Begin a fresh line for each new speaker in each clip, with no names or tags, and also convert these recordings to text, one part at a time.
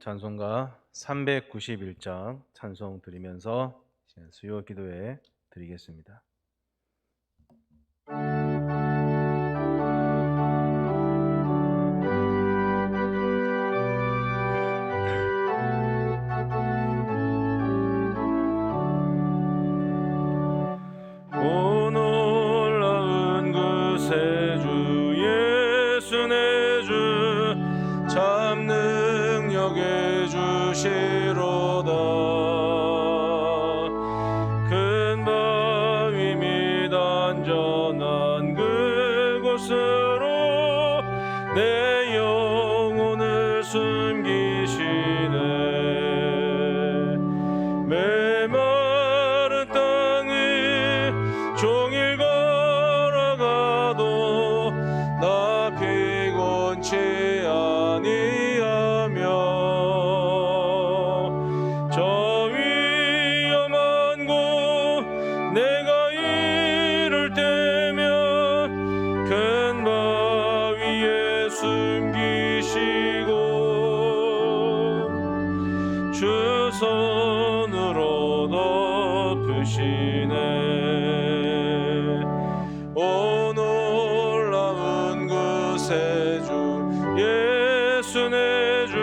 찬송가 391장 찬송 드리면서 수요 기도에 드리겠습니다. 오 놀라운 그 세주 예수 내 주 참 능력의 주시로다. 큰 바위 및 안전한 그곳으로 내 영혼을 숨기시네. 메마른 땅을 종일 걸어가도 나 피곤치 아니하며 저 위험한 곳 내가 이를 때면 큰 바위에 숨기시고 주 손으로 덮으시네. 오 놀라운 그 세주 예수 내 주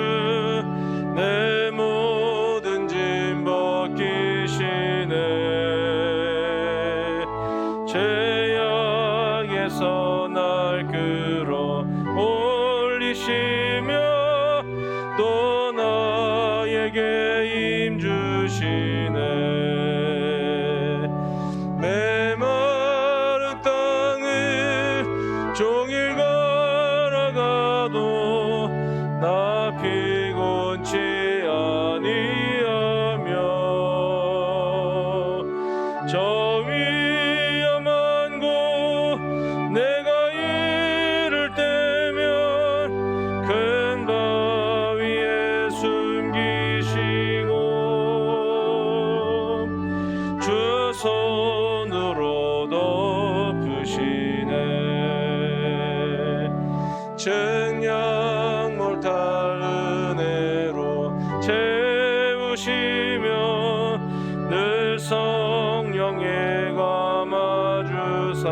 내 모든 짐 벗기시네. 죄악에서 날 끌어 올리시며 또 나에게 힘주시네. 메마른 땅을 종일 걸어가도 나 피곤치 아니하며 저 위험한 곳 내가 이를 때면 큰 바위에 숨기시고 주 손으로 덮으시네. 증량 못할 은혜로 채우시며 늘 성령에 감아주사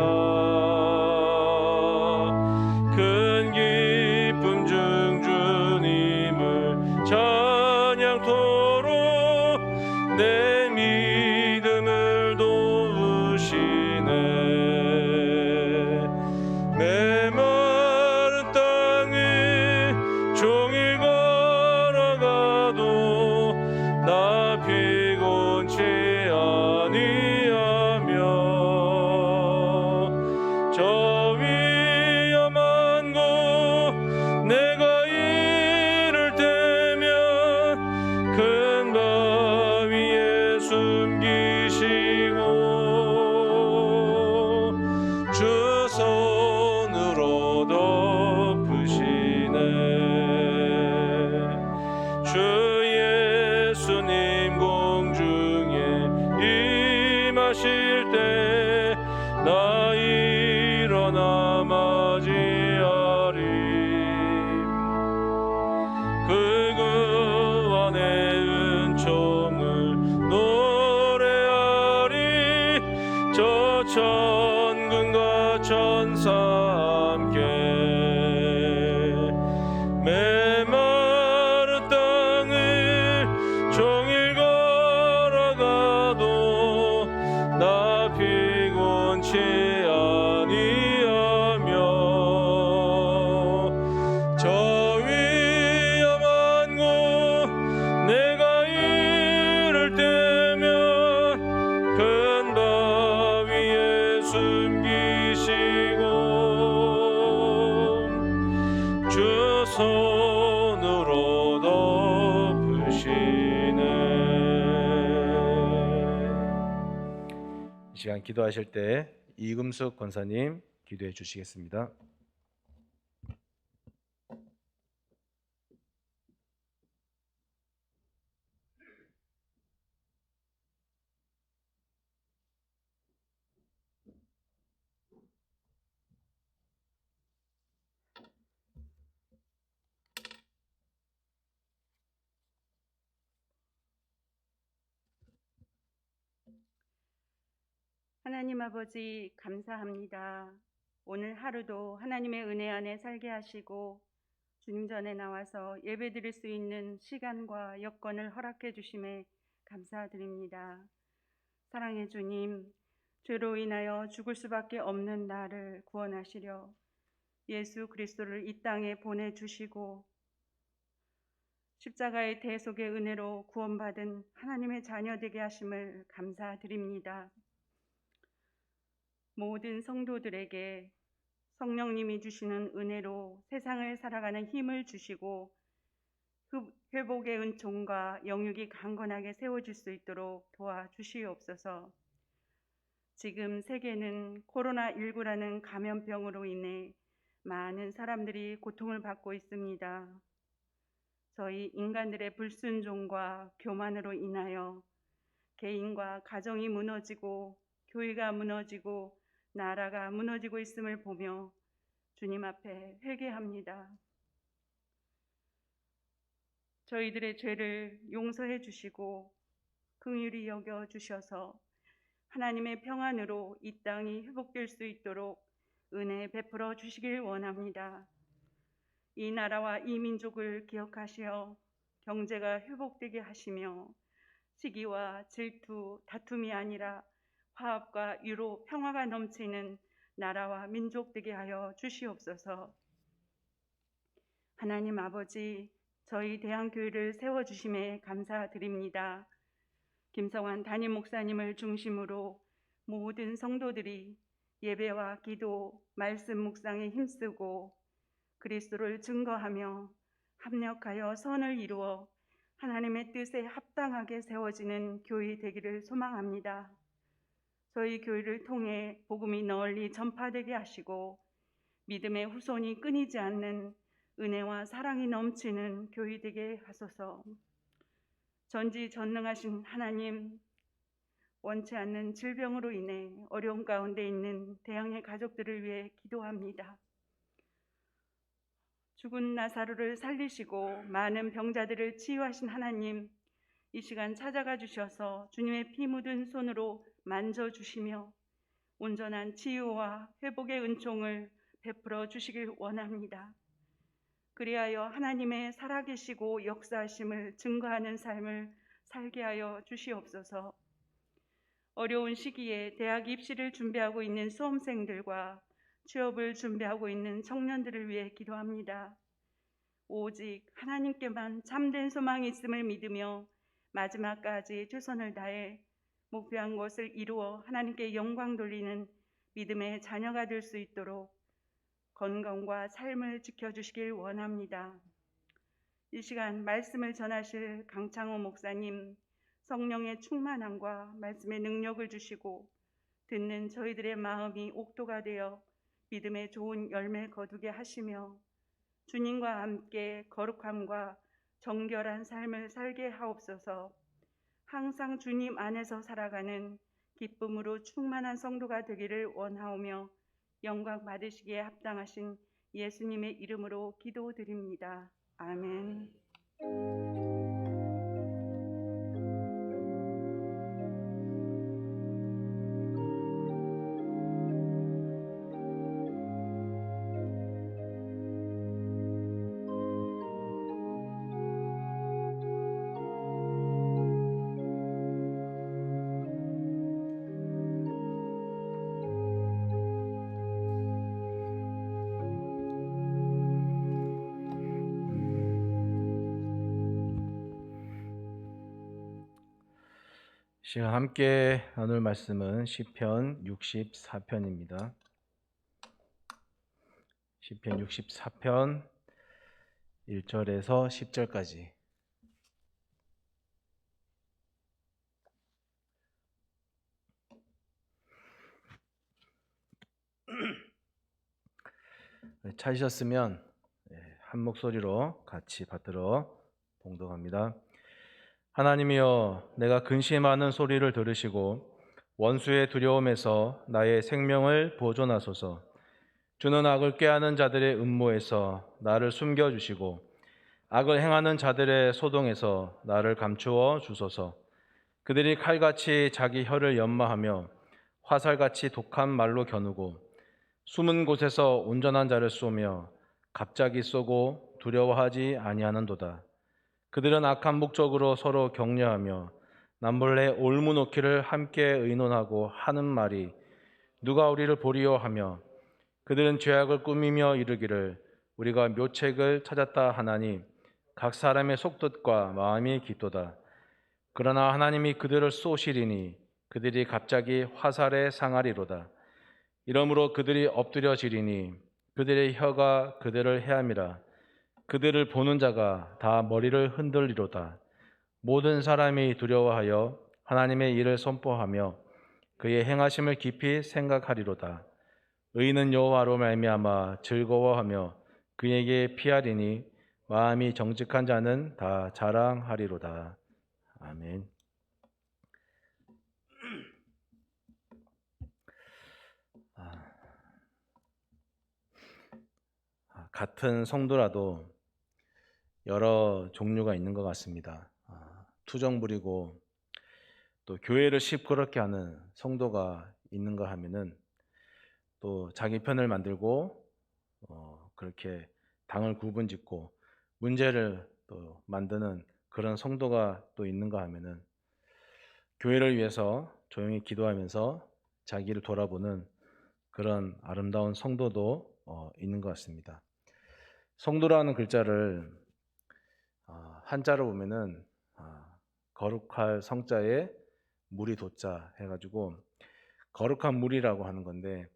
큰 기쁨 중 주님을 찬양토록 내 믿음을 도우시네. 메마른 땅을 종일 걸어가도 나 피곤치 아니하며 저 위험한 곳 내가 이를 때면 큰 바위에 숨기시고 주 손으로 덮으시네. 주 예수님 공중에 임하실 때 나 일어나 맞이하리. 그 구원의 은총을 노래하리. 저 천군과 천사 함께 메마른 땅을 종일 걸어가도 나 피곤치 아니하며 저 위험한 곳 내가 이를 때면 큰 바위에 숨기시고 주 손으로 덮으시네. 이 시간 기도하실 때 이금숙 권사님 기도해 주시겠습니다.
하나님 아버지 감사합니다. 오늘 하루도 하나님의 은혜 안에 살게 하시고 주님 전에 나와서 예배드릴 수 있는 시간과 여건을 허락해 주심에 감사드립니다. 사랑의 주님, 죄로 인하여 죽을 수밖에 없는 나를 구원하시려 예수 그리스도를 이 땅에 보내주시고 십자가의 대속의 은혜로 구원받은 하나님의 자녀 되게 하심을 감사드립니다. 모든 성도들에게 성령님이 주시는 은혜로 세상을 살아가는 힘을 주시고 회복의 은총과 영육이 강건하게 세워질 수 있도록 도와주시옵소서. 지금 세계는 코로나19라는 감염병으로 인해 많은 사람들이 고통을 받고 있습니다. 저희 인간들의 불순종과 교만으로 인하여 개인과 가정이 무너지고 교회가 무너지고 나라가 무너지고 있음을 보며 주님 앞에 회개합니다. 저희들의 죄를 용서해 주시고 긍휼히 여겨 주셔서 하나님의 평안으로 이 땅이 회복될 수 있도록 은혜 베풀어 주시길 원합니다. 이 나라와 이 민족을 기억하시어 경제가 회복되게 하시며 시기와 질투, 다툼이 아니라 화합과 유로, 평화가 넘치는 나라와 민족 되게 하여 주시옵소서. 하나님 아버지, 저희 대한교회를 세워주심에 감사드립니다. 김성환 담임 목사님을 중심으로 모든 성도들이 예배와 기도, 말씀 묵상에 힘쓰고 그리스도를 증거하며 합력하여 선을 이루어 하나님의 뜻에 합당하게 세워지는 교회 되기를 소망합니다. 저희 교회를 통해 복음이 널리 전파되게 하시고 믿음의 후손이 끊이지 않는 은혜와 사랑이 넘치는 교회 되게 하소서. 전지전능하신 하나님, 원치 않는 질병으로 인해 어려움 가운데 있는 대양의 가족들을 위해 기도합니다. 죽은 나사로를 살리시고 많은 병자들을 치유하신 하나님, 이 시간 찾아가 주셔서 주님의 피 묻은 손으로 만져주시며 온전한 치유와 회복의 은총을 베풀어 주시길 원합니다. 그리하여 하나님의 살아계시고 역사하심을 증거하는 삶을 살게 하여 주시옵소서. 어려운 시기에 대학 입시를 준비하고 있는 수험생들과 취업을 준비하고 있는 청년들을 위해 기도합니다. 오직 하나님께만 참된 소망이 있음을 믿으며 마지막까지 최선을 다해 목표한 것을 이루어 하나님께 영광 돌리는 믿음의 자녀가 될 수 있도록 건강과 삶을 지켜주시길 원합니다. 이 시간 말씀을 전하실 강창호 목사님, 성령의 충만함과 말씀의 능력을 주시고 듣는 저희들의 마음이 옥토가 되어 믿음의 좋은 열매 거두게 하시며 주님과 함께 거룩함과 정결한 삶을 살게 하옵소서. 항상 주님 안에서 살아가는 기쁨으로 충만한 성도가 되기를 원하오며 영광 받으시기에 합당하신 예수님의 이름으로 기도드립니다. 아멘.
시간 함께 나눌 말씀은 시편 64편입니다. 시편 64편 1절에서 10절까지. 찾으셨으면 한 목소리로 같이 받들어 봉독합니다. 하나님이여, 내가 근심하는 소리를 들으시고 원수의 두려움에서 나의 생명을 보존하소서. 주는 악을 꾀하는 자들의 음모에서 나를 숨겨주시고 악을 행하는 자들의 소동에서 나를 감추어 주소서. 그들이 칼같이 자기 혀를 연마하며 화살같이 독한 말로 겨누고 숨은 곳에서 온전한 자를 쏘며 갑자기 쏘고 두려워하지 아니하는도다. 그들은 악한 목적으로 서로 격려하며 남몰래 올무놓기를 함께 의논하고 하는 말이 누가 우리를 보리요 하며 그들은 죄악을 꾸미며 이르기를 우리가 묘책을 찾았다 하나니 각 사람의 속뜻과 마음이 깊도다. 그러나 하나님이 그들을 쏘시리니 그들이 갑자기 화살에 상하리로다. 이러므로 그들이 엎드려지리니 그들의 혀가 그들을 해함이라. 그들을 보는 자가 다 머리를 흔들리로다. 모든 사람이 두려워하여 하나님의 일을 선포하며 그의 행하심을 깊이 생각하리로다. 의인은 여호와로 말미암아 즐거워하며 그에게 피하리니 마음이 정직한 자는 다 자랑하리로다. 아멘. 같은 성도라도 여러 종류가 있는 것 같습니다. 투정 부리고 또 교회를 시끄럽게 하는 성도가 있는가 하면은 또 자기 편을 만들고 그렇게 당을 구분짓고 문제를 또 만드는 그런 성도가 또 있는가 하면은 교회를 위해서 조용히 기도하면서 자기를 돌아보는 그런 아름다운 성도도 있는 것 같습니다. 성도라는 글자를 한자로 보면은 거룩할 성자에 물이 도자 해가지고 거룩한 물이라고 하는 건데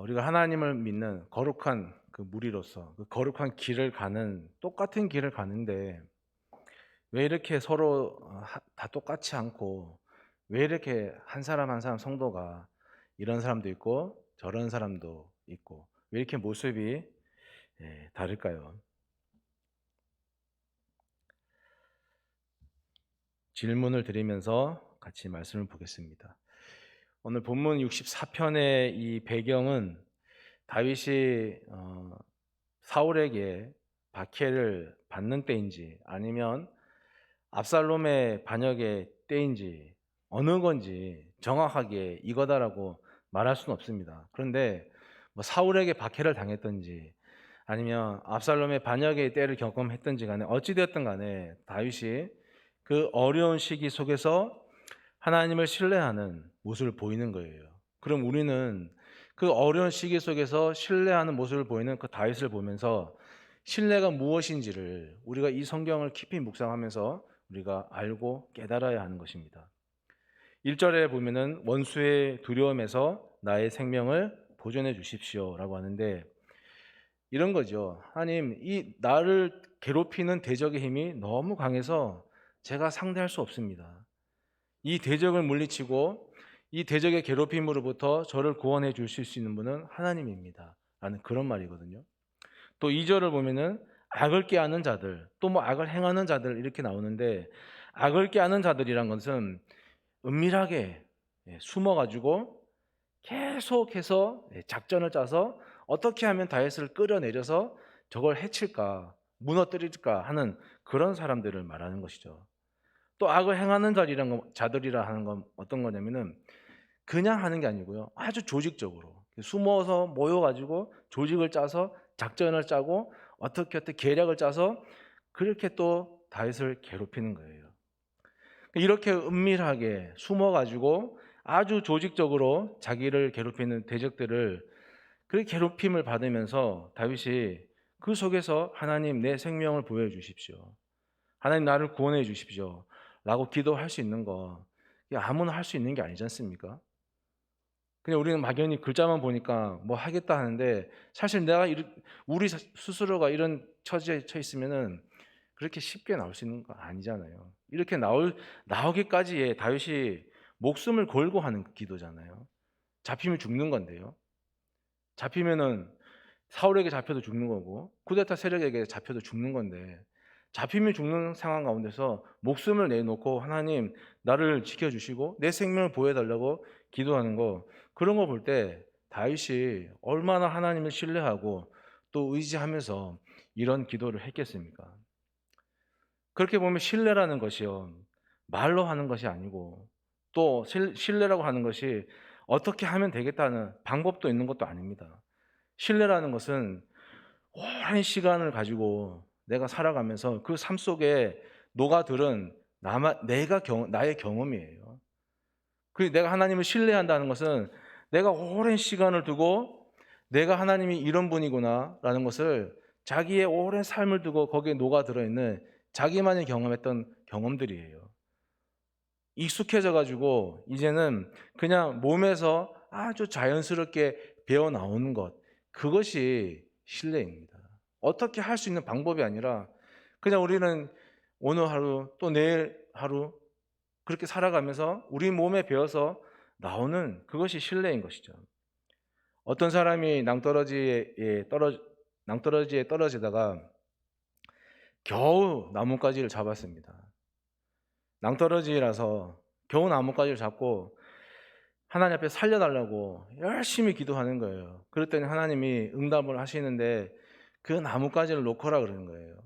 우리가 하나님을 믿는 거룩한 그 무리로서 그 거룩한 길을 가는 똑같은 길을 가는데 왜 이렇게 서로 다 똑같지 않고 왜 이렇게 한 사람 한 사람 성도가 이런 사람도 있고 저런 사람도 있고 왜 이렇게 모습이 다를까요? 질문을 드리면서 같이 말씀을 보겠습니다. 오늘 본문 64편의 이 배경은 다윗이 사울에게 박해를 받는 때인지 아니면 압살롬의 반역의 때인지 어느 건지 정확하게 이거다라고 말할 수는 없습니다. 그런데 뭐 사울에게 박해를 당했든지 아니면 압살롬의 반역의 때를 경험했든지 간에 어찌되었든 간에 다윗이 그 어려운 시기 속에서 하나님을 신뢰하는 모습을 보이는 거예요. 그럼 우리는 그 어려운 시기 속에서 신뢰하는 모습을 보이는 그 다윗을 보면서 신뢰가 무엇인지를 우리가 이 성경을 깊이 묵상하면서 우리가 알고 깨달아야 하는 것입니다. 1절에 보면은 원수의 두려움에서 나의 생명을 보존해 주십시오라고 하는데 이런 거죠. 하나님, 이 나를 괴롭히는 대적의 힘이 너무 강해서 제가 상대할 수 없습니다. 이 대적을 물리치고 이 대적의 괴롭힘으로부터 저를 구원해 주실 수 있는 분은 하나님입니다. 라는 그런 말이거든요. 또 2절을 보면은 악을 꾀하는 자들, 또 뭐 악을 행하는 자들 이렇게 나오는데 악을 꾀하는 자들이란 것은 은밀하게 숨어가지고 계속해서 작전을 짜서 어떻게 하면 다윗을 끌어내려서 저걸 해칠까, 무너뜨릴까 하는 그런 사람들을 말하는 것이죠. 또 악을 행하는 자들이라 하는 건 어떤 거냐면은 그냥 하는 게 아니고요. 아주 조직적으로 숨어서 모여가지고 조직을 짜서 작전을 짜고 어떻게 계략을 짜서 그렇게 또 다윗을 괴롭히는 거예요. 이렇게 은밀하게 숨어가지고 아주 조직적으로 자기를 괴롭히는 대적들을 그 괴롭힘을 받으면서 다윗이 그 속에서 하나님 내 생명을 보여주십시오. 하나님 나를 구원해 주십시오. 라고 기도할 수 있는 거 아무나 할 수 있는 게 아니지 않습니까? 그냥 우리는 막연히 글자만 보니까 뭐 하겠다 하는데 사실 우리 스스로가 이런 처지에 처했으면은 그렇게 쉽게 나올 수 있는 거 아니잖아요. 이렇게 나오기까지의 다윗이 목숨을 걸고 하는 기도잖아요. 잡히면 죽는 건데요. 잡히면은 사울에게 잡혀도 죽는 거고 쿠데타 세력에게 잡혀도 죽는 건데 잡히면 죽는 상황 가운데서 목숨을 내놓고 하나님 나를 지켜주시고 내 생명을 보여달라고 기도하는 거 그런 거 볼 때 다윗이 얼마나 하나님을 신뢰하고 또 의지하면서 이런 기도를 했겠습니까? 그렇게 보면 신뢰라는 것이요 말로 하는 것이 아니고 또 신뢰라고 하는 것이 어떻게 하면 되겠다는 방법도 있는 것도 아닙니다. 신뢰라는 것은 오랜 시간을 가지고 내가 살아가면서 그 삶 속에 녹아들은 나의 경험이에요. 그 내가 하나님을 신뢰한다는 것은 내가 오랜 시간을 두고 내가 하나님이 이런 분이구나라는 것을 자기의 오랜 삶을 두고 거기에 녹아들어 있는 자기만이 경험했던 경험들이에요. 익숙해져 가지고 이제는 그냥 몸에서 아주 자연스럽게 배어 나오는 것, 그것이 신뢰입니다. 어떻게 할 수 있는 방법이 아니라 그냥 우리는 오늘 하루 또 내일 하루 그렇게 살아가면서 우리 몸에 배어서 나오는 그것이 신뢰인 것이죠. 어떤 사람이 낭떠러지에 떨어지다가 겨우 나뭇가지를 잡았습니다. 낭떠러지라서 겨우 나뭇가지를 잡고 하나님 앞에 살려달라고 열심히 기도하는 거예요. 그랬더니 하나님이 응답을 하시는데 그 나뭇가지를 놓거라 그러는 거예요.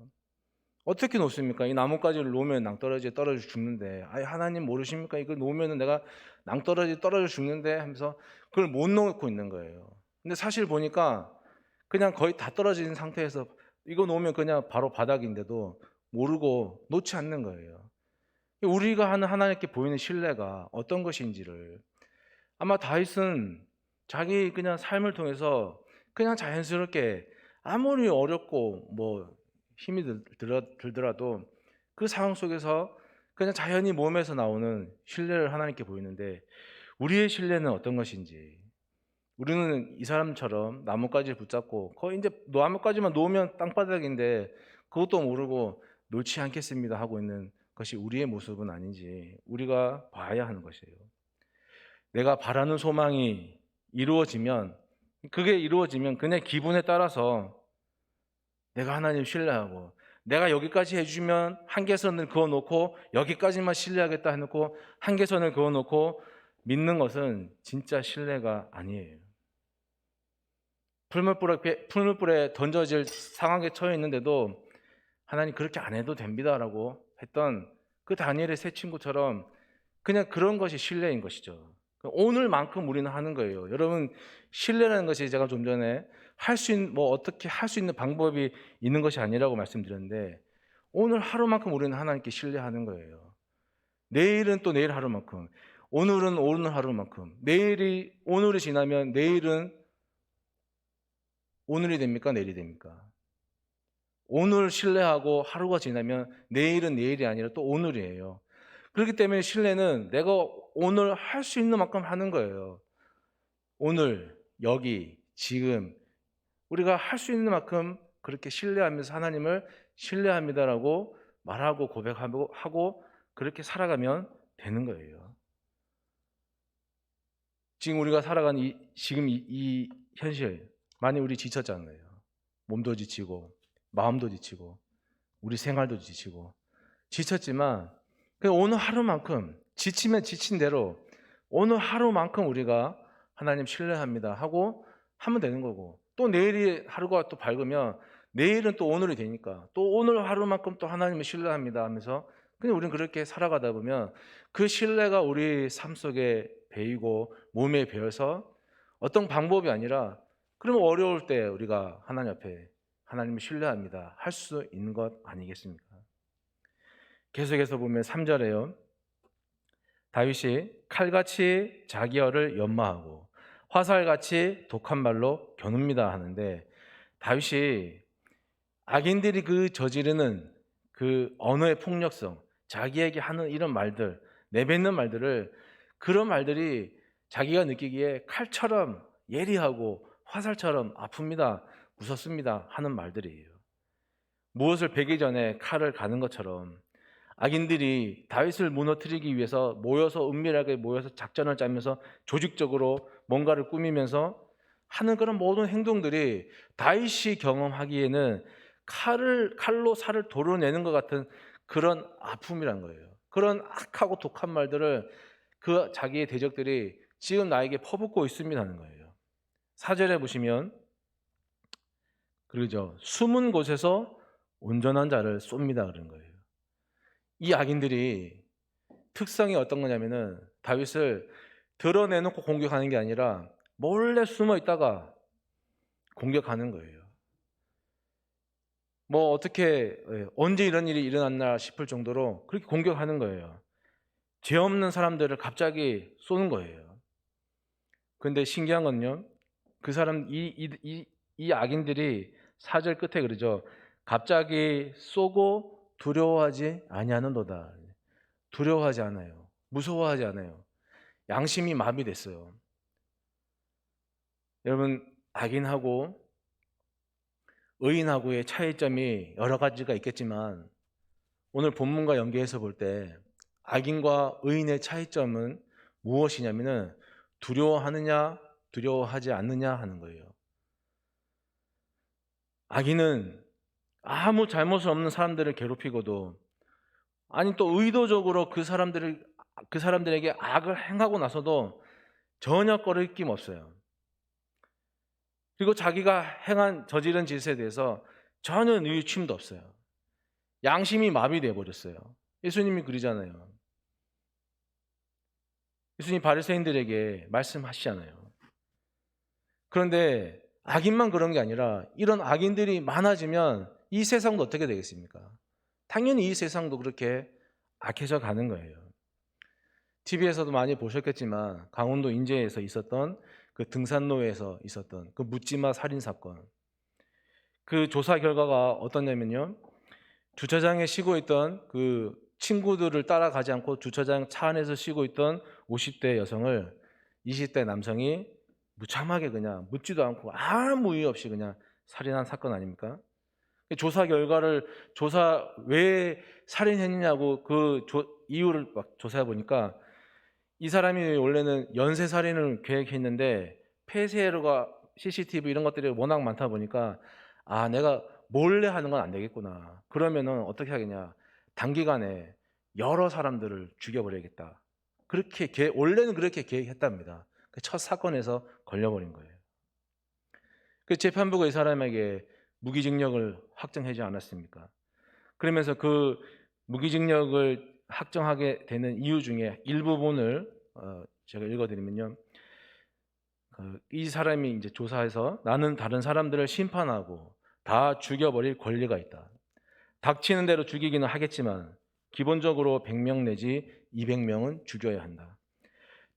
어떻게 놓습니까? 이 나뭇가지를 놓으면 낭떠러지에 떨어져 죽는데, 아니 하나님 모르십니까? 이거 놓으면은 내가 낭떠러지 떨어져 죽는데 하면서 그걸 못 놓고 있는 거예요. 근데 사실 보니까 그냥 거의 다 떨어진 상태에서 이거 놓으면 그냥 바로 바닥인데도 모르고 놓지 않는 거예요. 우리가 하는 하나님께 보이는 신뢰가 어떤 것인지를 아마 다윗은 자기 그냥 삶을 통해서 그냥 자연스럽게 아무리 어렵고 뭐 힘이 들더라도 그 상황 속에서 그냥 자연히 몸에서 나오는 신뢰를 하나님께 보이는데, 우리의 신뢰는 어떤 것인지, 우리는 이 사람처럼 나뭇가지를 붙잡고 거의 이제 나뭇가지만 놓으면 땅바닥인데 그것도 모르고 놓지 않겠습니다 하고 있는 것이 우리의 모습은 아닌지 우리가 봐야 하는 것이에요. 내가 바라는 소망이 그게 이루어지면 그냥 기분에 따라서 내가 하나님 신뢰하고, 내가 여기까지 해주면 한계선을 그어놓고 여기까지만 신뢰하겠다 해놓고 한계선을 그어놓고 믿는 것은 진짜 신뢰가 아니에요. 풀물불에 던져질 상황에 처해 있는데도 하나님 그렇게 안 해도 됩니다라고 했던 그 다니엘의 세 친구처럼 그냥 그런 것이 신뢰인 것이죠. 오늘만큼 우리는 하는 거예요. 여러분, 신뢰라는 것이 제가 좀 전에 어떻게 할 수 있는 방법이 있는 것이 아니라고 말씀드렸는데, 오늘 하루만큼 우리는 하나님께 신뢰하는 거예요. 내일은 또 내일 하루만큼, 오늘은 오늘 하루만큼, 오늘이 지나면 내일은 오늘이 됩니까? 내일이 됩니까? 오늘 신뢰하고 하루가 지나면 내일은 내일이 아니라 또 오늘이에요. 그렇기 때문에 신뢰는 내가 오늘 할 수 있는 만큼 하는 거예요. 오늘, 여기, 지금 우리가 할 수 있는 만큼 그렇게 신뢰하면서 하나님을 신뢰합니다라고 말하고 고백하고 그렇게 살아가면 되는 거예요. 지금 우리가 살아가는 이 현실, 많이 우리 지쳤잖아요. 몸도 지치고 마음도 지치고 우리 생활도 지쳤지만 오늘 하루만큼 지치면 지친 대로 오늘 하루만큼 우리가 하나님 신뢰합니다 하고 하면 되는 거고, 또 내일이 하루가 또 밝으면 내일은 또 오늘이 되니까 또 오늘 하루만큼 또 하나님을 신뢰합니다 하면서 그냥 우리는 그렇게 살아가다 보면 그 신뢰가 우리 삶 속에 배이고 몸에 배어서 어떤 방법이 아니라, 그러면 어려울 때 우리가 하나님 앞에 하나님을 신뢰합니다 할 수 있는 것 아니겠습니까? 계속해서 보면 3절에요. 다윗이 칼같이 자기 어를 연마하고 화살같이 독한 말로 겨눕니다 하는데, 다윗이 악인들이 그 저지르는 그 언어의 폭력성, 자기에게 하는 이런 말들, 내뱉는 말들을, 그런 말들이 자기가 느끼기에 칼처럼 예리하고 화살처럼 아픕니다, 무섭습니다 하는 말들이에요. 무엇을 베기 전에 칼을 가는 것처럼 악인들이 다윗을 무너뜨리기 위해서 은밀하게 모여서 작전을 짜면서 조직적으로 뭔가를 꾸미면서 하는 그런 모든 행동들이 다윗이 경험하기에는 칼로 살을 도려내는 것 같은 그런 아픔이란 거예요. 그런 악하고 독한 말들을 그 자기의 대적들이 지금 나에게 퍼붓고 있습니다 하는 거예요. 4절에 보시면 그러죠. 숨은 곳에서 온전한 자를 쏩니다 그런 거예요. 이 악인들이 특성이 어떤 거냐면은 다윗을 드러내놓고 공격하는 게 아니라 몰래 숨어 있다가 공격하는 거예요. 뭐 어떻게 언제 이런 일이 일어났나 싶을 정도로 그렇게 공격하는 거예요. 죄 없는 사람들을 갑자기 쏘는 거예요. 그런데 신기한 건요, 그 사람 이 악인들이 4절 끝에 그러죠. 갑자기 쏘고 두려워하지 아니하는도다. 두려워하지 않아요. 무서워하지 않아요. 양심이 마비됐어요. 여러분, 악인하고 의인하고의 차이점이 여러 가지가 있겠지만 오늘 본문과 연계해서 볼 때 악인과 의인의 차이점은 무엇이냐면은 두려워하느냐 두려워하지 않느냐 하는 거예요. 악인은 아무 잘못을 없는 사람들을 괴롭히고도, 아니 또 의도적으로 그 사람들에게 악을 행하고 나서도 전혀 꺼리낌 없어요. 그리고 자기가 저지른 짓에 대해서 전혀 뉘우침도 없어요. 양심이 마비되어 버렸어요. 예수님이 그러잖아요. 예수님 바리새인들에게 말씀하시잖아요. 그런데 악인만 그런 게 아니라 이런 악인들이 많아지면 이 세상도 어떻게 되겠습니까? 당연히 이 세상도 그렇게 악해져 가는 거예요. TV에서도 많이 보셨겠지만 강원도 인제에서 있었던 그 등산로에서 있었던 그 묻지마 살인 사건, 그 조사 결과가 어떠냐면요, 주차장에 쉬고 있던 그 친구들을 따라가지 않고 주차장 차 안에서 쉬고 있던 50대 여성을 20대 남성이 무참하게 그냥 묻지도 않고 아무 이유 없이 그냥 살인한 사건 아닙니까? 조사 결과를, 조사 왜 살인했느냐고 이유를 막 조사해 보니까 이 사람이 원래는 연쇄 살인을 계획했는데 폐쇄로가 CCTV 이런 것들이 워낙 많다 보니까, 아 내가 몰래 하는 건 안 되겠구나. 그러면은 어떻게 하겠냐? 단기간에 여러 사람들을 죽여버려야겠다. 그렇게 원래는 그렇게 계획했답니다. 첫 사건에서 걸려버린 거예요. 그 재판부가 이 사람에게 무기징역을 확정하지 않았습니까? 그러면서 그 무기징역을 확정하게 되는 이유 중에 일부분을 제가 읽어드리면요, 이 사람이 이제 조사해서 나는 다른 사람들을 심판하고 다 죽여버릴 권리가 있다. 닥치는 대로 죽이기는 하겠지만 기본적으로 100명 내지 200명은 죽여야 한다.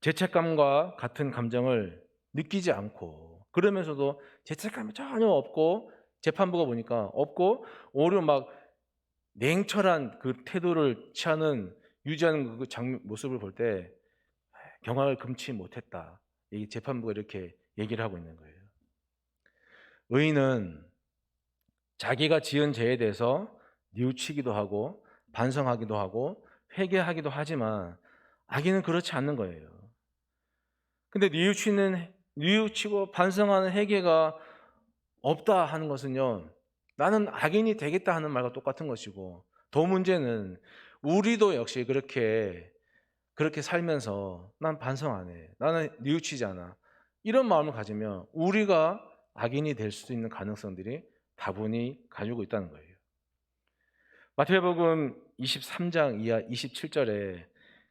죄책감과 같은 감정을 느끼지 않고, 그러면서도 죄책감이 전혀 없고, 재판부가 보니까 없고, 오히려 막 냉철한 그 태도를 유지하는 그 모습을 볼 때 경악을 금치 못했다. 이 재판부가 이렇게 얘기를 하고 있는 거예요. 의인은 자기가 지은 죄에 대해서 뉘우치기도 하고 반성하기도 하고 회개하기도 하지만 악인은 그렇지 않는 거예요. 근데 뉘우치고 반성하는 회개가 없다 하는 것은요, 나는 악인이 되겠다 하는 말과 똑같은 것이고, 더 문제는 우리도 역시 그렇게 살면서 난 반성 안 해, 나는 뉘우치지 않아, 이런 마음을 가지면 우리가 악인이 될 수 있는 가능성들이 다분히 가지고 있다는 거예요. 마태복음 23장 이하 27절에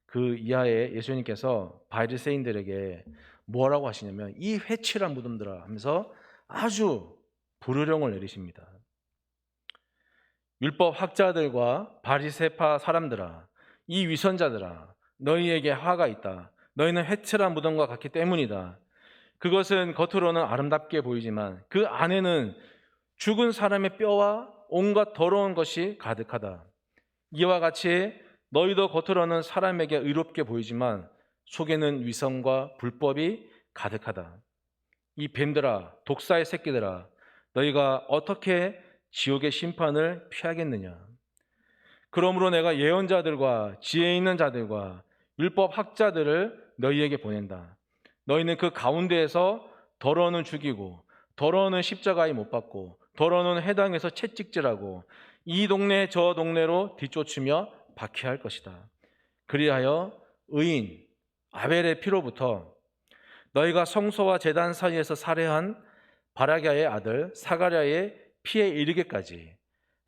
그 이하에 예수님께서 바리새인들에게 뭐라고 하시냐면 이 회칠한 무덤들아 하면서 아주 불효령을 내리십니다. 율법 학자들과 바리새파 사람들아, 이 위선자들아, 너희에게 화가 있다. 너희는 회칠한 무덤과 같기 때문이다. 그것은 겉으로는 아름답게 보이지만 그 안에는 죽은 사람의 뼈와 온갖 더러운 것이 가득하다. 이와 같이 너희도 겉으로는 사람에게 의롭게 보이지만 속에는 위선과 불법이 가득하다. 이 뱀들아, 독사의 새끼들아, 너희가 어떻게 지옥의 심판을 피하겠느냐? 그러므로 내가 예언자들과 지혜 있는 자들과 율법 학자들을 너희에게 보낸다. 너희는 그 가운데에서 더러는 죽이고 더러는 십자가에 못 박고 더러는 해당에서 채찍질하고 이 동네 저 동네로 뒤쫓으며 박해할 것이다. 그리하여 의인 아벨의 피로부터 너희가 성소와 제단 사이에서 살해한 바라기아의 아들 사가랴의 피에 이르기까지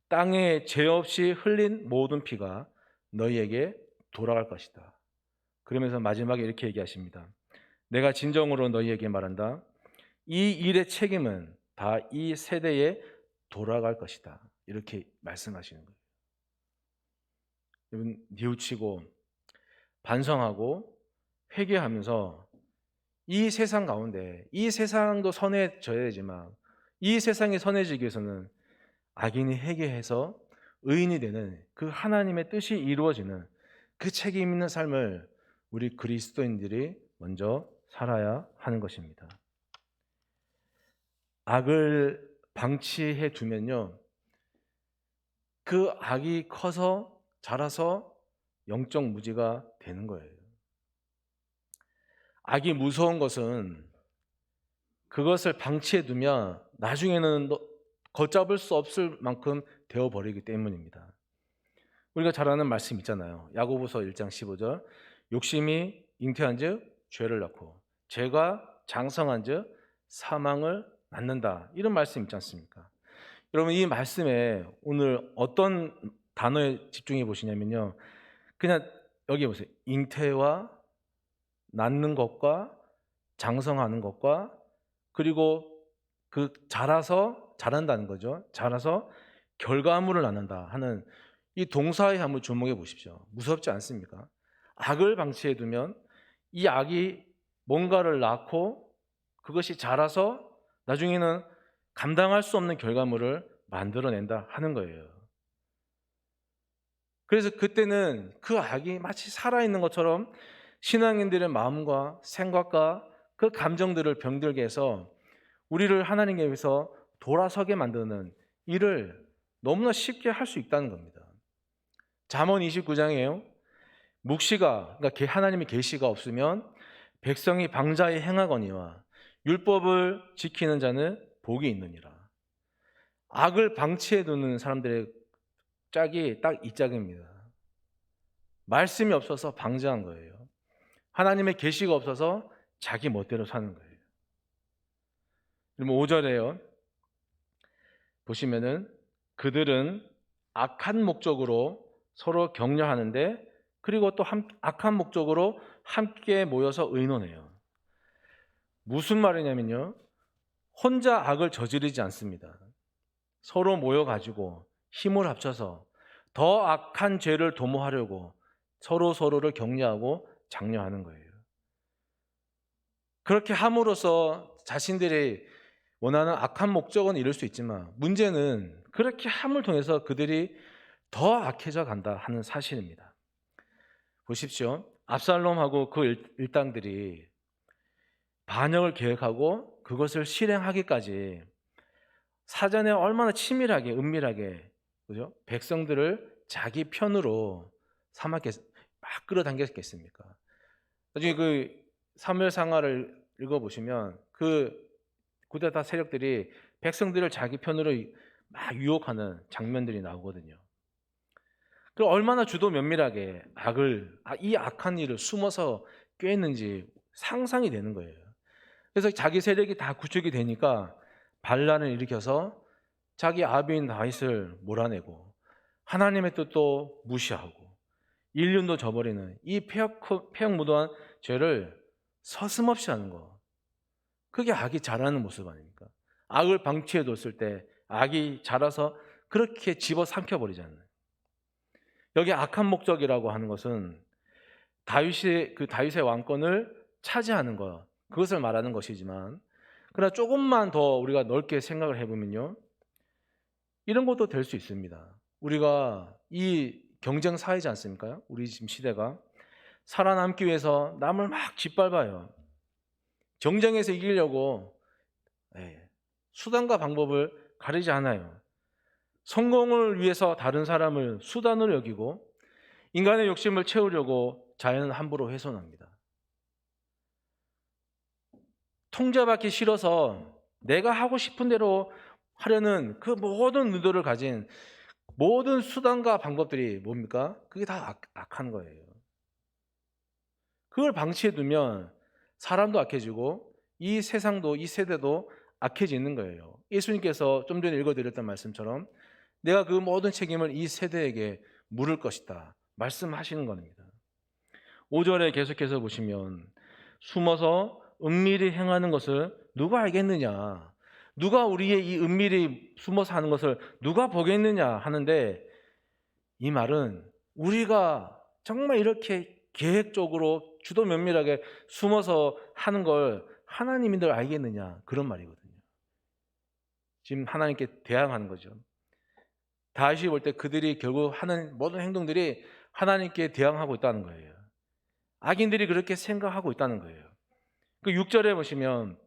땅에 죄 없이 흘린 모든 피가 너희에게 돌아갈 것이다. 그러면서 마지막에 이렇게 얘기하십니다. 내가 진정으로 너희에게 말한다. 이 일의 책임은 다 이 세대에 돌아갈 것이다. 이렇게 말씀하시는 거예요. 여러분, 뉘우치고 반성하고 회개하면서 이 세상 가운데, 이 세상도 선해져야 되지만 이 세상이 선해지기 위해서는 악인이 회개해서 의인이 되는 그 하나님의 뜻이 이루어지는 그 책임 있는 삶을 우리 그리스도인들이 먼저 살아야 하는 것입니다. 악을 방치해 두면요, 그 악이 커서 자라서 영적 무지가 되는 거예요. 악이 무서운 것은 그것을 방치해 두면 나중에는 걷잡을 수 없을 만큼 되어버리기 때문입니다. 우리가 잘 아는 말씀 있잖아요. 야고보서 1장 15절, 욕심이 잉태한 즉 죄를 낳고 죄가 장성한 즉 사망을 낳는다. 이런 말씀 있지 않습니까? 여러분, 이 말씀에 오늘 어떤 단어에 집중해 보시냐면요, 그냥 여기 보세요. 잉태와 낳는 것과 장성하는 것과, 그리고 그 자란다는 거죠. 자라서 결과물을 낳는다 하는 이 동사에 한번 주목해 보십시오. 무섭지 않습니까? 악을 방치해 두면 이 악이 뭔가를 낳고 그것이 자라서 나중에는 감당할 수 없는 결과물을 만들어낸다 하는 거예요. 그래서 그때는 그 악이 마치 살아있는 것처럼 신앙인들의 마음과 생각과 그 감정들을 병들게 해서 우리를 하나님께 위해서 돌아서게 만드는 일을 너무나 쉽게 할 수 있다는 겁니다. 잠언 29장에요. 묵시가, 그러니까 하나님의 계시가 없으면 백성이 방자히 행하거니와 율법을 지키는 자는 복이 있느니라. 악을 방치해 두는 사람들의 짝이 딱 이 짝입니다. 말씀이 없어서 방자한 거예요. 하나님의 계시가 없어서 자기 멋대로 사는 거예요. 그럼 5절에요. 보시면은 그들은 악한 목적으로 서로 격려하는데, 그리고 또 악한 목적으로 함께 모여서 의논해요. 무슨 말이냐면요, 혼자 악을 저지르지 않습니다. 서로 모여가지고 힘을 합쳐서 더 악한 죄를 도모하려고 서로를 격려하고 장려하는 거예요. 그렇게 함으로써 자신들이 원하는 악한 목적은 이룰 수 있지만, 문제는 그렇게 함을 통해서 그들이 더 악해져 간다 하는 사실입니다. 보십시오. 압살롬하고 그 일당들이 반역을 계획하고 그것을 실행하기까지 사전에 얼마나 치밀하게 은밀하게, 그죠? 백성들을 자기 편으로 막 끌어당겼겠습니까? 나중에 그 사무엘상하를 읽어보시면 그 구데타 세력들이 백성들을 자기 편으로 막 유혹하는 장면들이 나오거든요. 그 얼마나 주도 면밀하게 이 악한 일을 숨어서 꾀했는지 상상이 되는 거예요. 그래서 자기 세력이 다 구축이 되니까 반란을 일으켜서 자기 아비인 다윗을 몰아내고 하나님의 뜻도 무시하고 인륜도 저버리는 이 폐역무도한 죄를 서슴없이 하는 거, 그게 악이 자라는 모습 아닙니까? 악을 방치해 뒀을 때 악이 자라서 그렇게 집어삼켜버리잖아요. 여기 악한 목적이라고 하는 것은 다윗의 왕권을 차지하는 것, 그것을 말하는 것이지만, 그러나 조금만 더 우리가 넓게 생각을 해보면요, 이런 것도 될 수 있습니다. 우리가 이 경쟁 사회지 않습니까? 우리 지금 시대가 살아남기 위해서 남을 막 짓밟아요. 경쟁에서 이기려고 수단과 방법을 가리지 않아요. 성공을 위해서 다른 사람을 수단으로 여기고 인간의 욕심을 채우려고 자연은 함부로 훼손합니다. 통제받기 싫어서 내가 하고 싶은 대로 하려는 그 모든 의도를 가진 모든 수단과 방법들이 뭡니까? 그게 다 악한 거예요. 그걸 방치해 두면 사람도 악해지고 이 세상도, 이 세대도 악해지는 거예요. 예수님께서 좀 전에 읽어드렸던 말씀처럼 내가 그 모든 책임을 이 세대에게 물을 것이다 말씀하시는 겁니다. 5절에 계속해서 보시면 숨어서 은밀히 행하는 것을 누가 알겠느냐? 누가 우리의 이 은밀히 숨어서 하는 것을 누가 보겠느냐 하는데, 이 말은 우리가 정말 이렇게 계획적으로 주도 면밀하게 숨어서 하는 걸 하나님인들 알겠느냐, 그런 말이거든요. 지금 하나님께 대항하는 거죠. 다윗이 볼 때 그들이 결국 하는 모든 행동들이 하나님께 대항하고 있다는 거예요. 악인들이 그렇게 생각하고 있다는 거예요. 그 6절에 보시면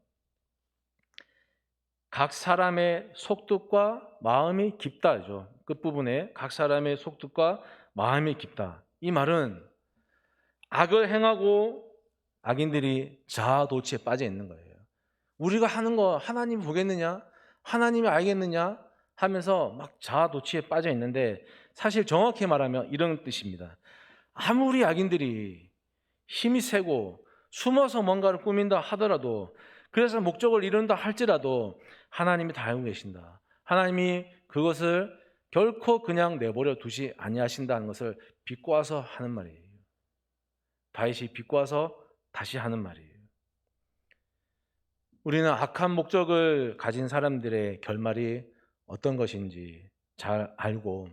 각 사람의 속뜻과 마음이 깊다죠. 끝부분에 각 사람의 속뜻과 마음이 깊다. 이 말은 악을 행하고 악인들이 자아도취에 빠져 있는 거예요. 우리가 하는 거 하나님이 보겠느냐? 하나님이 알겠느냐? 하면서 막 자아도취에 빠져 있는데, 사실 정확히 말하면 이런 뜻입니다. 아무리 악인들이 힘이 세고 숨어서 뭔가를 꾸민다 하더라도, 그래서 목적을 이룬다 할지라도 하나님이 다 알고 계신다. 하나님이 그것을 결코 그냥 내버려 두지 아니하신다는 것을 비꼬아서 하는 말이에요. 다윗이 비꼬아서 다시 하는 말이에요. 우리는 악한 목적을 가진 사람들의 결말이 어떤 것인지 잘 알고,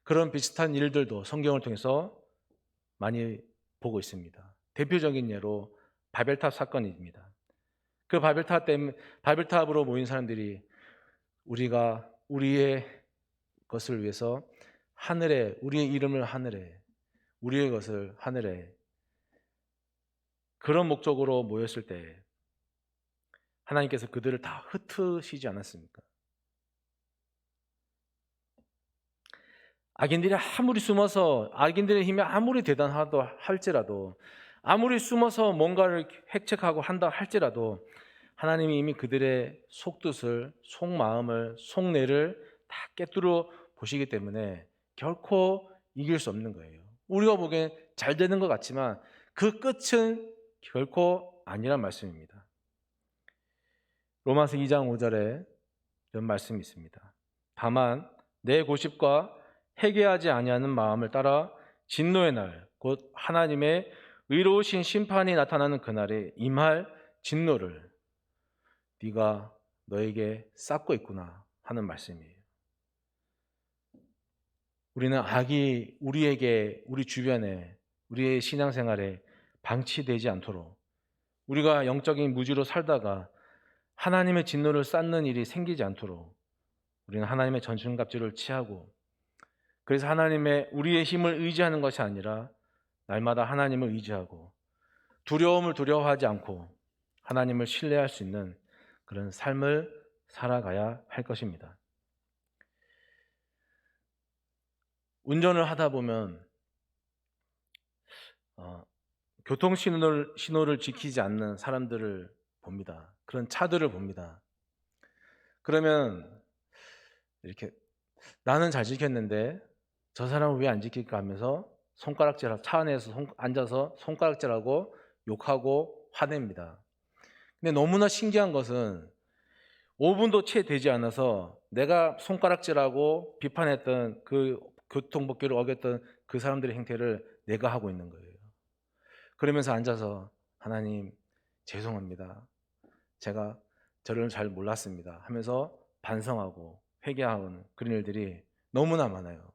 그런 비슷한 일들도 성경을 통해서 많이 보고 있습니다. 대표적인 예로 바벨탑 사건입니다. 그 바벨탑으로 모인 사람들이 우리가 우리의 것을 위해서 하늘에, 우리의 이름을 하늘에, 우리의 것을 하늘에, 그런 목적으로 모였을 때 하나님께서 그들을 다 흩으시지 않았습니까? 악인들이 아무리 숨어서, 악인들의 힘이 아무리 대단하다 할지라도, 아무리 숨어서 뭔가를 획책하고 한다 할지라도 하나님이 이미 그들의 속뜻을, 속마음을, 속내를 다 꿰뚫어 보시기 때문에 결코 이길 수 없는 거예요. 우리가 보기엔 잘 되는 것 같지만 그 끝은 결코 아니란 말씀입니다. 로마서 2장 5절에 이런 말씀이 있습니다. 다만 내 고집과 회개하지 아니하는 마음을 따라 진노의 날, 곧 하나님의 의로우신 심판이 나타나는 그날에 임할 진노를 네가 너에게 쌓고 있구나 하는 말씀이에요. 우리는 악이 우리에게, 우리 주변에, 우리의 신앙생활에 방치되지 않도록, 우리가 영적인 무지로 살다가 하나님의 진노를 쌓는 일이 생기지 않도록 우리는 하나님의 전sun갑주를 취하고, 그래서 하나님의, 우리의 힘을 의지하는 것이 아니라 날마다 하나님을 의지하고 두려움을 두려워하지 않고 하나님을 신뢰할 수 있는 그런 삶을 살아가야 할 것입니다. 운전을 하다 보면 교통신호를 지키지 않는 사람들을 봅니다. 그런 차들을 봅니다. 그러면 이렇게 나는 잘 지켰는데 저 사람은 왜 안 지킬까 하면서 손가락질하고, 차 안에서 앉아서 손가락질하고 욕하고 화냅니다. 근데 너무나 신기한 것은 5분도 채 되지 않아서 내가 손가락질하고 비판했던 그 교통법규를 어겼던 그 사람들의 행태를 내가 하고 있는 거예요. 그러면서 앉아서 하나님 죄송합니다. 제가 저를 잘 몰랐습니다 하면서 반성하고 회개하는 그런 일들이 너무나 많아요.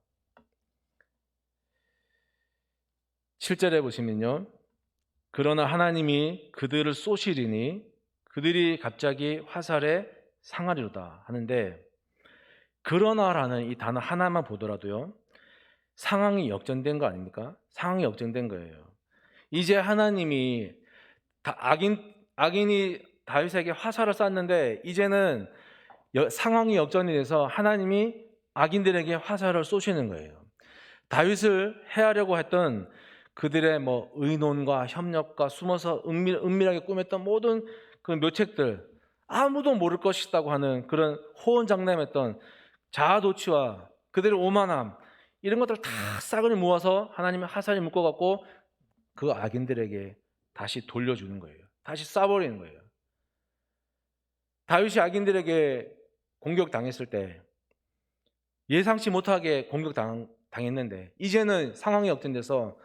7절에 보시면요, 그러나 하나님이 그들을 쏘시리니 그들이 갑자기 화살에 상하리로다 하는데, 그러나라는 이 단어 하나만 보더라도요 상황이 역전된 거 아닙니까? 상황이 역전된 거예요. 이제 하나님이 악인이 다윗에게 화살을 쐈는데 이제는 상황이 역전이 돼서 하나님이 악인들에게 화살을 쏘시는 거예요. 다윗을 해하려고 했던 그들의 의논과 협력과 숨어서 은밀하게 꾸몄던 모든 그 묘책들, 아무도 모를 것이라고 하는 그런 호언장담했던 자아도취와 그들의 오만함, 이런 것들을 다 싹을 모아서 하나님의 화살이 묶어갖고 그 악인들에게 다시 돌려주는 거예요. 다시 쏴버리는 거예요. 다윗이 악인들에게 공격당했을 때 예상치 못하게 공격당했는데 이제는 상황이 역전돼서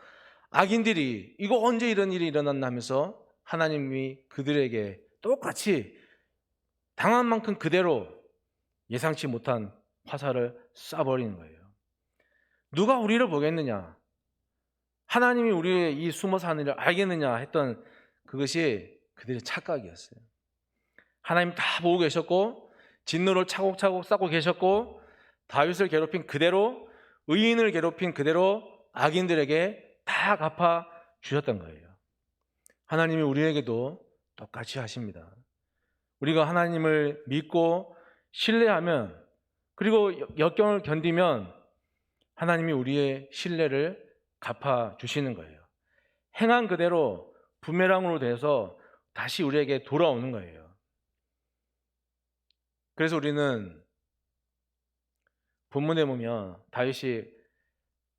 악인들이 이거 언제 이런 일이 일어났나 하면서 하나님이 그들에게 똑같이 당한 만큼 그대로 예상치 못한 화살을 쏴버리는 거예요. 누가 우리를 보겠느냐? 하나님이 우리의 이 숨어 사는 일을 알겠느냐 했던 그것이 그들의 착각이었어요. 하나님 다 보고 계셨고 진노를 차곡차곡 쌓고 계셨고 다윗을 괴롭힌 그대로 의인을 괴롭힌 그대로 악인들에게 다 갚아 주셨던 거예요. 하나님이 우리에게도 똑같이 하십니다. 우리가 하나님을 믿고 신뢰하면 그리고 역경을 견디면 하나님이 우리의 신뢰를 갚아 주시는 거예요. 행한 그대로 부메랑으로 돼서 다시 우리에게 돌아오는 거예요. 그래서 우리는 본문에 보면 다윗이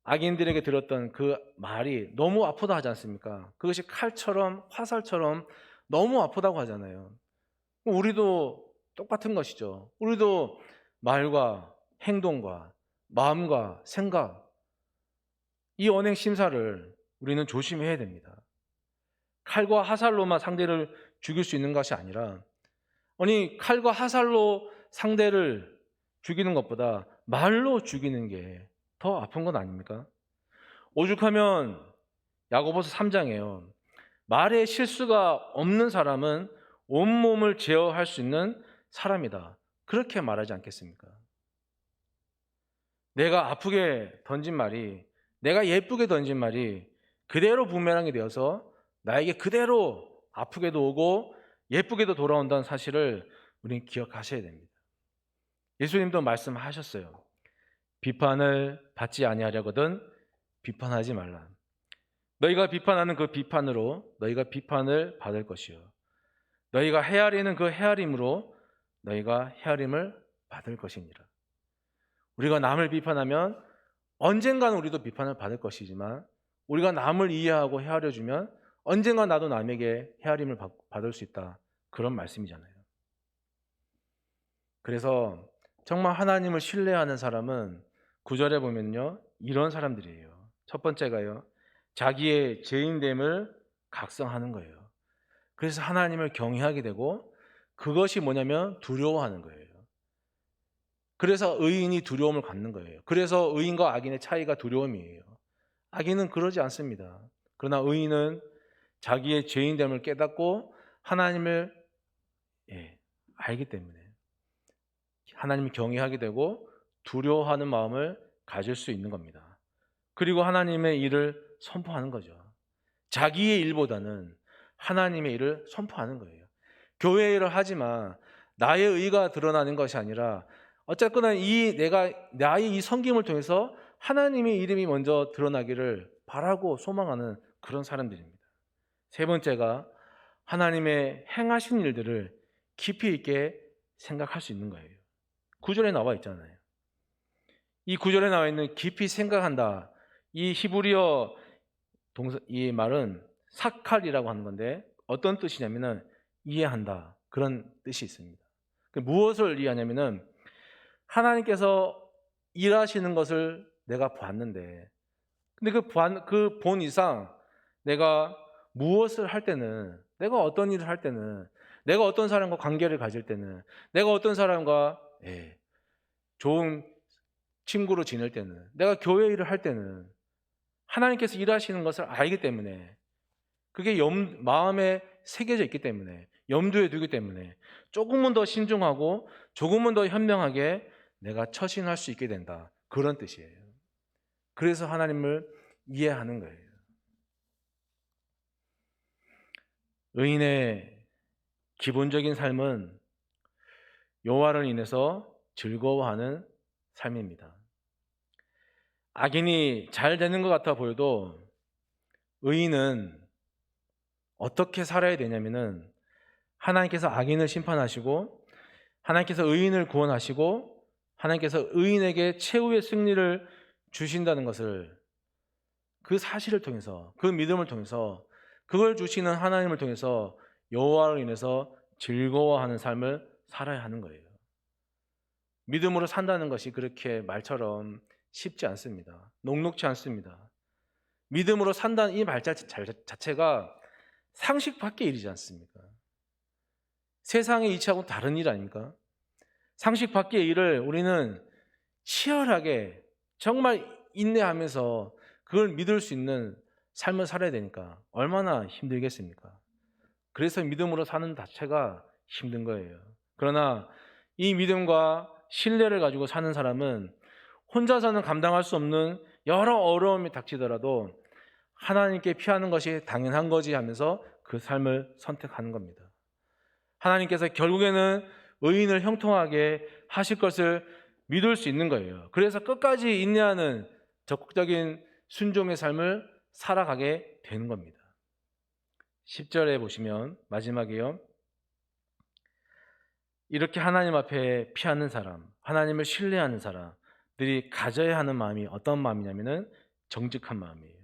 악인들에게 들었던 그 말이 너무 아프다 하지 않습니까? 그것이 칼처럼 화살처럼 너무 아프다고 하잖아요. 우리도 똑같은 것이죠. 우리도 말과 행동과 마음과 생각, 이 언행 심사를 우리는 조심해야 됩니다. 칼과 화살로만 상대를 죽일 수 있는 것이 아니라, 아니 칼과 화살로 상대를 죽이는 것보다 말로 죽이는 게 더 아픈 건 아닙니까? 오죽하면 야고보서 3장에요. 말에 실수가 없는 사람은 온몸을 제어할 수 있는 사람이다. 그렇게 말하지 않겠습니까? 내가 아프게 던진 말이, 내가 예쁘게 던진 말이 그대로 부메랑이 되어서 나에게 그대로 아프게도 오고 예쁘게도 돌아온다는 사실을 우리는 기억하셔야 됩니다. 예수님도 말씀하셨어요. 비판을 받지 아니하려거든 비판하지 말라. 너희가 비판하는 그 비판으로 너희가 비판을 받을 것이요 너희가 헤아리는 그 헤아림으로 너희가 헤아림을 받을 것이니라. 우리가 남을 비판하면 언젠가는 우리도 비판을 받을 것이지만 우리가 남을 이해하고 헤아려주면 언젠가 나도 남에게 헤아림을 받을 수 있다. 그런 말씀이잖아요. 그래서 정말 하나님을 신뢰하는 사람은 9절에 보면요, 이런 사람들이에요. 첫 번째가요, 자기의 죄인됨을 각성하는 거예요. 그래서 하나님을 경외하게 되고 그것이 뭐냐면 두려워하는 거예요. 그래서 의인이 두려움을 갖는 거예요. 그래서 의인과 악인의 차이가 두려움이에요. 악인은 그러지 않습니다. 그러나 의인은 자기의 죄인됨을 깨닫고 하나님을 알기 때문에 하나님을 경외하게 되고 두려워하는 마음을 가질 수 있는 겁니다. 그리고 하나님의 일을 선포하는 거죠. 자기의 일보다는 하나님의 일을 선포하는 거예요. 교회 일을 하지만 나의 의가 드러나는 것이 아니라 어쨌거나 나의 이 섬김을 통해서 하나님의 이름이 먼저 드러나기를 바라고 소망하는 그런 사람들입니다. 세 번째가 하나님의 행하신 일들을 깊이 있게 생각할 수 있는 거예요. 9절에 나와 있잖아요. 이 9절에 나와 있는 깊이 생각한다. 이 히브리어 이 말은 사칼이라고 하는 건데 어떤 뜻이냐면은 이해한다. 그런 뜻이 있습니다. 무엇을 이해하냐면은 하나님께서 일하시는 것을 내가 봤는데 근데 그 본 이상 내가 무엇을 할 때는 내가 어떤 일을 할 때는 내가 어떤 사람과 관계를 가질 때는 내가 어떤 사람과 좋은 친구로 지낼 때는 내가 교회 일을 할 때는 하나님께서 일하시는 것을 알기 때문에 그게 마음에 새겨져 있기 때문에 염두에 두기 때문에 조금은 더 신중하고 조금은 더 현명하게 내가 처신할 수 있게 된다. 그런 뜻이에요. 그래서 하나님을 이해하는 거예요. 의인의 기본적인 삶은 여호와를 인해서 즐거워하는 삶입니다. 악인이 잘 되는 것 같아 보여도 의인은 어떻게 살아야 되냐면은 하나님께서 악인을 심판하시고 하나님께서 의인을 구원하시고 하나님께서 의인에게 최후의 승리를 주신다는 것을 그 사실을 통해서 그 믿음을 통해서 그걸 주시는 하나님을 통해서 여호와로 인해서 즐거워하는 삶을 살아야 하는 거예요. 믿음으로 산다는 것이 그렇게 말처럼 쉽지 않습니다. 녹록지 않습니다. 믿음으로 산다는 이 말 자체가 상식 밖의 일이지 않습니까? 세상의 이치하고는 다른 일 아닙니까? 상식 밖의 일을 우리는 치열하게 정말 인내하면서 그걸 믿을 수 있는 삶을 살아야 되니까 얼마나 힘들겠습니까? 그래서 믿음으로 사는 자체가 힘든 거예요. 그러나 이 믿음과 신뢰를 가지고 사는 사람은 혼자서는 감당할 수 없는 여러 어려움이 닥치더라도 하나님께 피하는 것이 당연한 거지 하면서 그 삶을 선택하는 겁니다. 하나님께서 결국에는 의인을 형통하게 하실 것을 믿을 수 있는 거예요. 그래서 끝까지 인내하는 적극적인 순종의 삶을 살아가게 되는 겁니다. 10절에 보시면 마지막에요. 이렇게 하나님 앞에 피하는 사람, 하나님을 신뢰하는 사람들이 가져야 하는 마음이 어떤 마음이냐면은 정직한 마음이에요.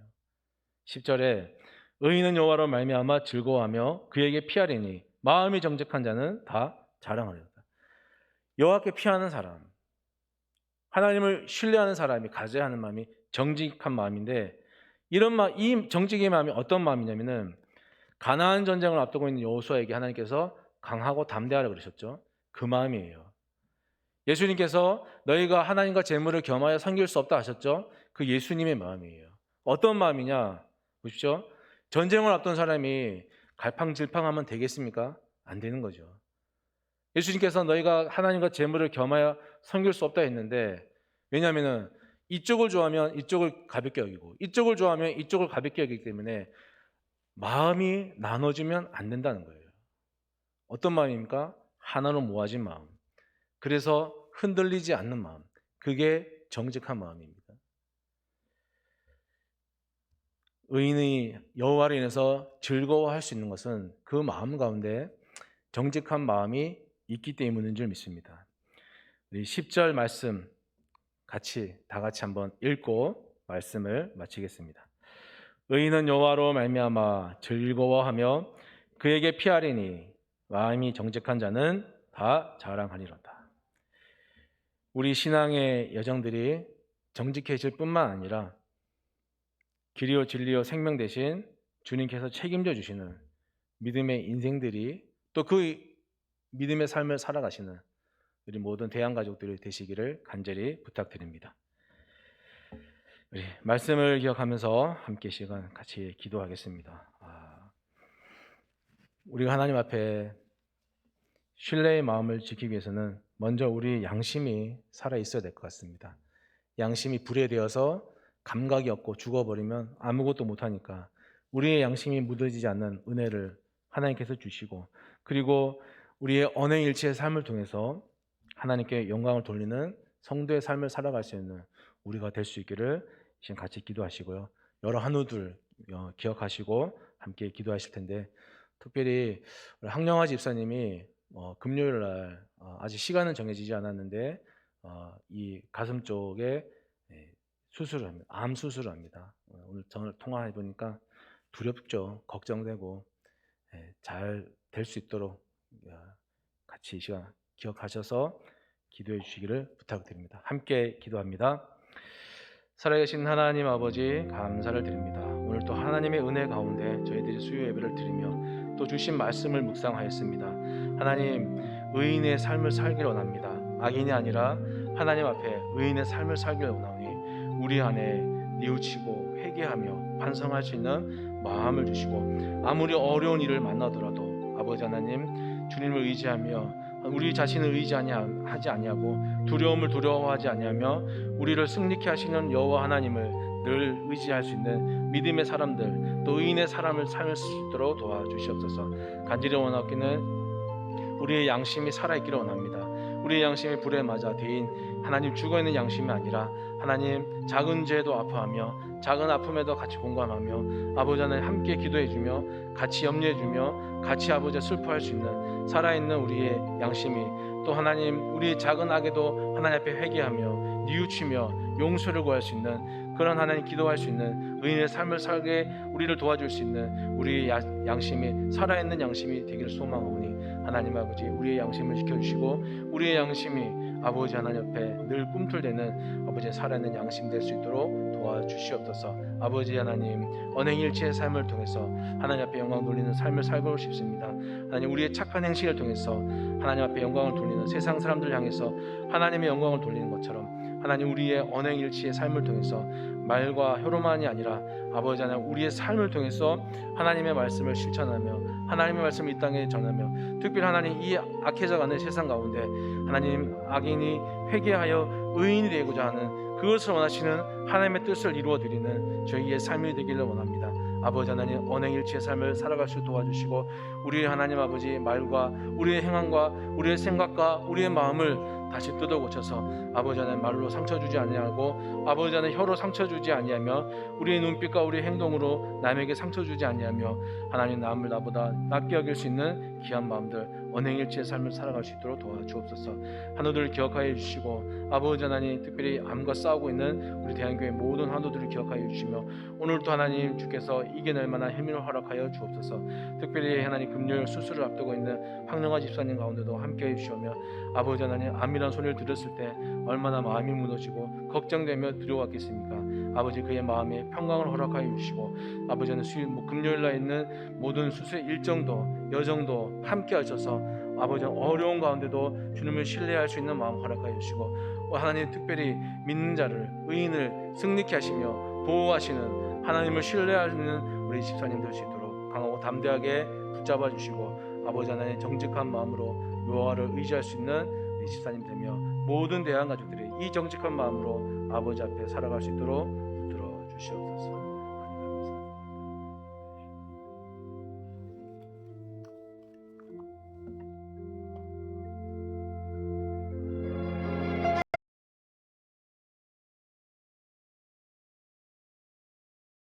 10절에 의인은 여호와로 말미암아 즐거워하며 그에게 피하리니 마음이 정직한 자는 다 자랑하리로다. 여호와께 피하는 사람, 하나님을 신뢰하는 사람이 가져야 하는 마음이 정직한 마음인데 이 정직의 마음이 어떤 마음이냐면은 가나안 전쟁을 앞두고 있는 여호수아에게 하나님께서 강하고 담대하라 그러셨죠. 그 마음이에요. 예수님께서 너희가 하나님과 재물을 겸하여 섬길 수 없다 하셨죠. 그 예수님의 마음이에요. 어떤 마음이냐 보십시오. 전쟁을 앞둔 사람이 갈팡질팡하면 되겠습니까? 안 되는 거죠. 예수님께서 너희가 하나님과 재물을 겸하여 섬길 수 없다 했는데 왜냐하면 이쪽을 좋아하면 이쪽을 가볍게 여기고 이쪽을 좋아하면 이쪽을 가볍게 여기기 때문에 마음이 나눠지면 안 된다는 거예요. 어떤 마음입니까? 하나로 모아진 마음. 그래서 흔들리지 않는 마음. 그게 정직한 마음입니다. 의인이 여호와로 인해서 즐거워할 수 있는 것은 그 마음 가운데 정직한 마음이 있기 때문인 줄 믿습니다. 우리 10절 말씀 다 같이 한번 읽고 말씀을 마치겠습니다. 의인은 여호와로 말미암아 즐거워하며 그에게 피하리니 마음이 정직한 자는 다 자랑하리로다. 우리 신앙의 여정들이 정직해질 뿐만 아니라 길이요 진리요 생명 대신 주님께서 책임져 주시는 믿음의 인생들이 또 그 믿음의 삶을 살아가시는 우리 모든 대한가족들이 되시기를 간절히 부탁드립니다. 우리 말씀을 기억하면서 함께 시간 같이 기도하겠습니다. 우리가 하나님 앞에 신뢰의 마음을 지키기 위해서는 먼저 우리 양심이 살아 있어야 될 것 같습니다. 양심이 불에되어서 감각이 없고 죽어버리면 아무것도 못하니까 우리의 양심이 무뎌지지 않는 은혜를 하나님께서 주시고 그리고 우리의 언행일치의 삶을 통해서 하나님께 영광을 돌리는 성도의 삶을 살아갈 수 있는 우리가 될 수 있기를 지금 같이 기도하시고요. 여러 한우들 기억하시고 함께 기도하실 텐데 특별히 우리 황영화 집사님이 금요일 날 아직 시간은 정해지지 않았는데 이 가슴 쪽에 수술을 합니다. 암 수술을 합니다. 오늘 전화 통화해 보니까 두렵죠. 걱정되고 잘 될 수 있도록 같이 이 시간 기억하셔서 기도해 주시기를 부탁드립니다. 함께 기도합니다. 살아계신 하나님 아버지 감사를 드립니다. 오늘 또 하나님의 은혜 가운데 저희들이 수요 예배를 드리며 또 주신 말씀을 묵상하였습니다. 하나님 의인의 삶을 살기를 원합니다. 악인이 아니라 하나님 앞에 의인의 삶을 살기를 원하오니 우리 안에 뉘우치고 회개하며 반성할 수 있는 마음을 주시고 아무리 어려운 일을 만나더라도 아버지 하나님 주님을 의지하며 우리 자신을 의지하지 아니하고 두려움을 두려워하지 아니하며 우리를 승리케 하시는 여호와 하나님을 늘 의지할 수 있는 믿음의 사람들 또 의인의 삶을 살 수 있도록 도와주시옵소서. 간절히 원하기는 우리의 양심이 살아있기를 원합니다. 우리의 양심이 불에 맞아 대인 하나님 죽어있는 양심이 아니라 하나님 작은 죄도 아파하며 작은 아픔에도 같이 공감하며 아버지 하나님 함께 기도해주며 같이 염려해주며 같이 아버지 슬퍼할 수 있는 살아있는 우리의 양심이 또 하나님 우리의 작은 악에도 하나님 앞에 회개하며 뉘우치며 용서를 구할 수 있는 그런 하나님 기도할 수 있는 의인의 삶을 살게 우리를 도와줄 수 있는 우리의 양심이 살아있는 양심이 되기를 소망하오니 하나님 아버지 우리의 양심을 지켜주시고 우리의 양심이 아버지 하나님 옆에 늘 꿈틀대는 아버지 살아있는 양심 될 수 있도록 도와주시옵소서. 아버지 하나님 언행일치의 삶을 통해서 하나님 앞에 영광 돌리는 삶을 살고 싶습니다. 하나님 우리의 착한 행실을 통해서 하나님 앞에 영광을 돌리는 세상 사람들 향해서 하나님의 영광을 돌리는 것처럼 하나님 우리의 언행일치의 삶을 통해서 말과 혀로만이 아니라 아버지 하나님 우리의 삶을 통해서 하나님의 말씀을 실천하며 하나님의 말씀을 이 땅에 전하며 특별히 하나님 이 악해져가는 세상 가운데 하나님 악인이 회개하여 의인이 되고자 하는 그것을 원하시는 하나님의 뜻을 이루어드리는 저희의 삶이 되기를 원합니다. 아버지 하나님 언행일치의 삶을 살아갈 수 도와주시고 우리 하나님 아버지 말과 우리의 행함과 우리의 생각과 우리의 마음을 다시 뜯어 고쳐서 아버지 하나님 말로 상처 주지 아니하고 아버지 하나님 혀로 상처 주지 아니하며 우리의 눈빛과 우리의 행동으로 남에게 상처 주지 아니하며 하나님 남을 나보다 낫게 여길 수 있는 귀한 마음들 언행일치의 삶을 살아갈 수 있도록 도와주옵소서. 한우들을 기억하여 주시고 아버지 하나님 특별히 암과 싸우고 있는 우리 대한교회 모든 한우들을 기억하여 주시며 오늘도 하나님 주께서 이겨낼 만한 힘을 허락하여 주옵소서. 특별히 하나님 금요일 수술을 앞두고 있는 황영아 집사님 가운데도 함께해 주시오며 아버지 하나님 암이란 소리를 들었을 때 얼마나 마음이 무너지고 걱정되며 두려웠겠습니까. 아버지 그의 마음에 평강을 허락하여 주시고 아버지 하나님 금요일날 있는 모든 수술 일정도 여정도 함께 하셔서 아버지 어려운 가운데도 주님을 신뢰할 수 있는 마음 허락하여 주시고 하나님 특별히 믿는 자를 의인을 승리케 하시며 보호하시는 하나님을 신뢰하는 우리 집사님 될 수 있도록 강하고 담대하게 붙잡아 주시고 아버지 하나님 정직한 마음으로 여호와를 의지할 수 있는 우리 집사님 되며 모든 대한 가족들이 이 정직한 마음으로 아버지 앞에 살아갈 수 있도록 붙들어 주시옵소서.